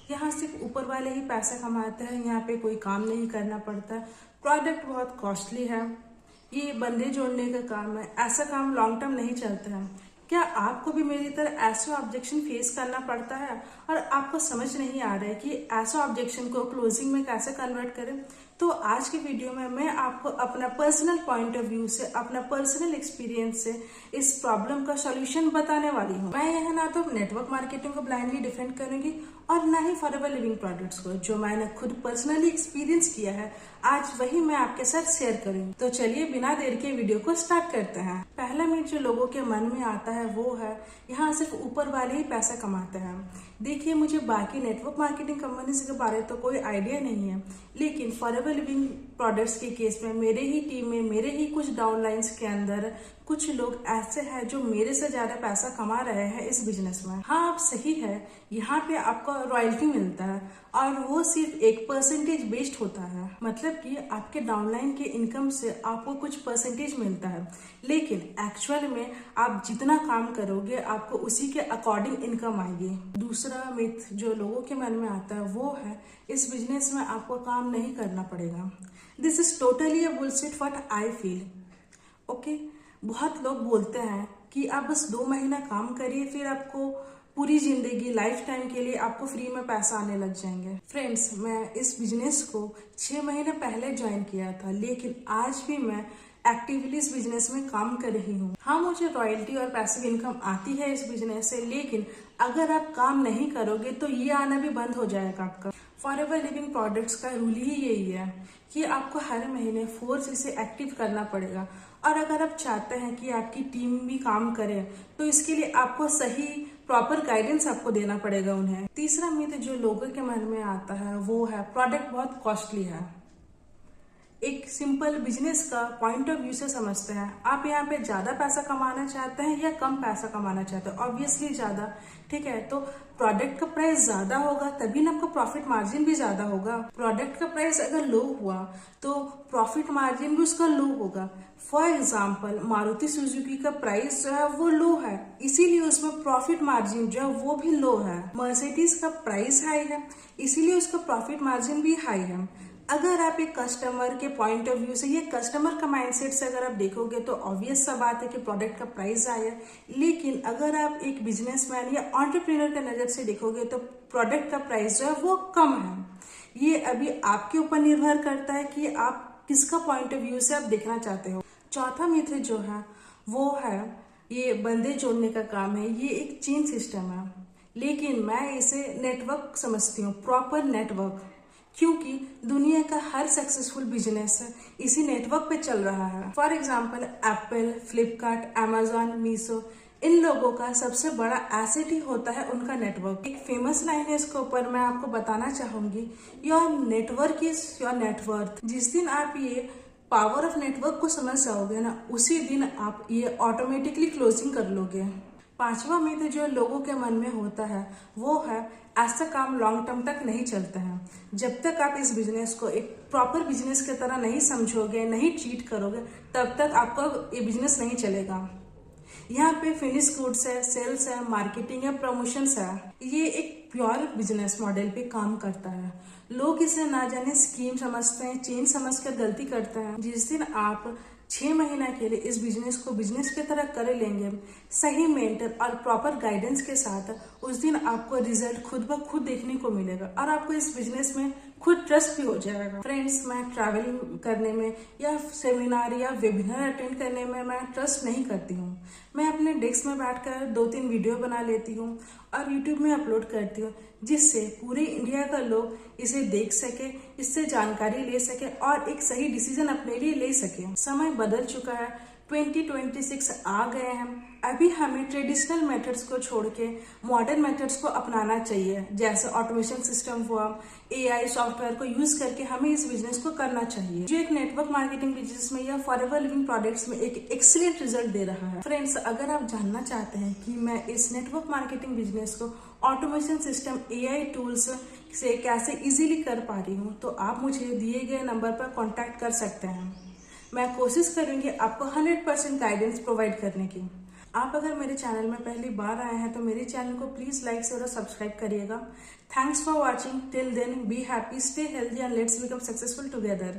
यहाँ सिर्फ ऊपर वाले ही पैसा कमाते हैं, यहाँ पे कोई काम नहीं करना पड़ता। प्रोडक्ट बहुत कॉस्टली है, ये बंदे जोड़ने का काम है, ऐसा काम लॉन्ग टर्म नहीं चलता है। क्या आपको भी मेरी तरह ऐसा ऑब्जेक्शन फेस करना पड़ता है और आपको समझ नहीं आ रहा है कि ऐसा ऑब्जेक्शन को क्लोजिंग में कैसे कन्वर्ट करें? तो आज की वीडियो में मैं आपको अपना पर्सनल पॉइंट ऑफ व्यू से, अपना पर्सनल एक्सपीरियंस से इस प्रॉब्लम का सॉल्यूशन बताने वाली हूँ। मैं यह ना तो नेटवर्क मार्केटिंग को ब्लाइंडली डिफेंड करूंगी और ना ही फॉरएवर लिविंग प्रोडक्ट्स को, जो मैंने खुद पर्सनली एक्सपीरियंस किया है आज वही मैं आपके साथ शेयर करूंगी। तो चलिए बिना देर के वीडियो को स्टार्ट करते हैं। पहला मिनट जो लोगों के मन में आता है वो है यहाँ सिर्फ ऊपर वाले ही पैसा कमाते हैं। देखिए, मुझे बाकी नेटवर्क मार्केटिंग कंपनीज के बारे तो कोई आइडिया नहीं है, लेकिन फॉरएवर लिविंग प्रोडक्ट्स के केस में मेरे ही टीम में, मेरे ही कुछ डाउनलाइंस के अंदर कुछ लोग ऐसे हैं जो मेरे से ज्यादा पैसा कमा रहे हैं इस बिजनेस में। हाँ, आप सही है, यहाँ पे आपको रॉयल्टी मिलता है और वो सिर्फ 1% बेस्ड होता है, मतलब कि आपके डाउनलाइन के इनकम से आपको कुछ परसेंटेज मिलता है, लेकिन एक्चुअल में आप जितना काम करोगे आपको उसी के अकॉर्डिंग इनकम आएगी। दूसरा मिथ जो लोगों के मन में आता है वो है इस बिजनेस में आपको काम नहीं करना पड़ेगा। This is totally a bullshit what I feel. Okay, बहुत लोग बोलते हैं कि आप बस 2 महीना काम करिए, फिर आपको पूरी जिंदगी लाइफ टाइम के लिए आपको फ्री में पैसा आने लग जाएंगे। फ्रेंड्स, मैं इस बिजनेस को 6 महीने पहले ज्वाइन किया था, लेकिन आज भी मैं एक्टिवली इस बिजनेस में काम कर रही हूँ। हाँ, मुझे रॉयल्टी और पैसिव इनकम आती है इस बिजनेस से, लेकिन अगर आप काम नहीं करोगे तो ये आना भी बंद हो जाएगा आपका। फॉरएवर लिविंग प्रोडक्ट्स का रूल ही यही है कि आपको हर महीने फोर्स इसे एक्टिव करना पड़ेगा, और अगर आप चाहते हैं कि आपकी टीम भी काम करे तो इसके लिए आपको सही प्रॉपर गाइडेंस आपको देना पड़ेगा उन्हें। तीसरा मिथ जो लोगों के मन में आता है वो है प्रोडक्ट बहुत कॉस्टली है। एक सिंपल बिजनेस का पॉइंट ऑफ व्यू से समझते हैं। आप यहाँ पे ज्यादा पैसा कमाना चाहते हैं या कम पैसा कमाना चाहते हैं? ऑब्वियसली ज्यादा, ठीक है। तो प्रोडक्ट का प्राइस ज्यादा होगा तभी ना आपका प्रॉफिट मार्जिन भी ज्यादा होगा। प्रोडक्ट का प्राइस अगर लो हुआ तो प्रॉफिट मार्जिन भी उसका लो होगा। फॉर एग्जाम्पल, मारुति सुजुकी का प्राइस जो है वो लो है, इसीलिए उसमें प्रॉफिट मार्जिन जो है वो भी लो है। मर्सिडीज का प्राइस हाई है, इसीलिए उसका प्रॉफिट मार्जिन भी हाई है। अगर आप एक कस्टमर के पॉइंट ऑफ व्यू से, ये कस्टमर का माइंडसेट से अगर आप देखोगे तो ऑब्वियस सा बात है कि प्रोडक्ट का प्राइस हाई है, लेकिन अगर आप एक बिजनेसमैन या एंटरप्रेन्योर के नजर से देखोगे तो प्रोडक्ट का प्राइस जो है वो कम है। ये अभी आपके ऊपर निर्भर करता है कि आप किसका पॉइंट ऑफ व्यू से आप देखना चाहते हो। चौथा मिथ जो है वो है ये बंदे जोड़ने का काम है, ये एक चेन सिस्टम है, लेकिन मैं इसे नेटवर्क समझती हूँ, प्रॉपर नेटवर्क, क्योंकि दुनिया का हर सक्सेसफुल बिजनेस इसी नेटवर्क पे चल रहा है। For example, Apple, Flipkart, Amazon, Meesho, इन लोगों का सबसे बड़ा एसेट ही होता है उनका नेटवर्क। एक फेमस लाइन है इसके ऊपर मैं आपको बताना चाहूंगी, your network is your net worth. जिस दिन आप ये पावर ऑफ नेटवर्क को समझ जाओगे ना, उसी दिन आप ये ऑटोमेटिकली क्लोजिंग कर लोगे। पांचवा मिथ जो लोगों के मन में होता है वो है ऐसा काम लॉन्ग टर्म तक नहीं चलता है। जब तक आप इस बिजनेस को एक प्रॉपर बिजनेस की तरह नहीं समझोगे, नहीं ट्रीट करोगे, तब तक आपका ये बिजनेस नहीं चलेगा। यहाँ पे फिनिश गुड्स है, सेल्स है, मार्केटिंग है, प्रमोशंस है, ये एक प्योर बिजनेस मॉडल पे काम करता है। लोग इसे ना जाने स्कीम समझते हैं, चेन समझकर गलती करते हैं। जिस दिन आप 6 महीना के लिए इस बिजनेस को बिजनेस की तरह कर लेंगे, सही मेंटर और प्रॉपर गाइडेंस के साथ, उस दिन आपको रिजल्ट खुद ब खुद देखने को मिलेगा और आपको इस बिजनेस में खुद ट्रस्ट भी हो जाएगा। फ्रेंड्स, मैं ट्रैवल करने में या सेमिनार या वेबिनार अटेंड करने में मैं ट्रस्ट नहीं करती हूँ। मैं अपने डेस्क में बैठकर 2-3 वीडियो बना लेती हूँ और यूट्यूब में अपलोड करती हूँ, जिससे पूरे इंडिया का लोग इसे देख सके, इससे जानकारी ले सके और एक सही डिसीजन अपने लिए ले सके। समय बदल चुका है, 2026 आ गए हैं। अभी हमें ट्रेडिशनल मेथड्स को छोड़ के मॉडर्न मेथड्स को अपनाना चाहिए, जैसे ऑटोमेशन सिस्टम हुआ, एआई सॉफ्टवेयर को यूज करके हमें इस बिजनेस को करना चाहिए, जो एक नेटवर्क मार्केटिंग बिजनेस में या फॉरएवर लिविंग प्रोडक्ट्स में एक एक्सीलेंट रिजल्ट दे रहा है। फ्रेंड्स, अगर आप जानना चाहते हैं कि मैं इस नेटवर्क मार्केटिंग बिजनेस को ऑटोमेशन सिस्टम, एआई टूल्स से कैसे इजीली कर पा रही हूँ, तो आप मुझे दिए गए नंबर पर कॉन्टैक्ट कर सकते हैं। मैं कोशिश करूंगी आपको 100% गाइडेंस प्रोवाइड करने की। आप अगर मेरे चैनल में पहली बार आए हैं तो मेरे चैनल को प्लीज लाइक शेयर और सब्सक्राइब करिएगा। Thanks for watching. Till then be happy, stay healthy and let's become successful together.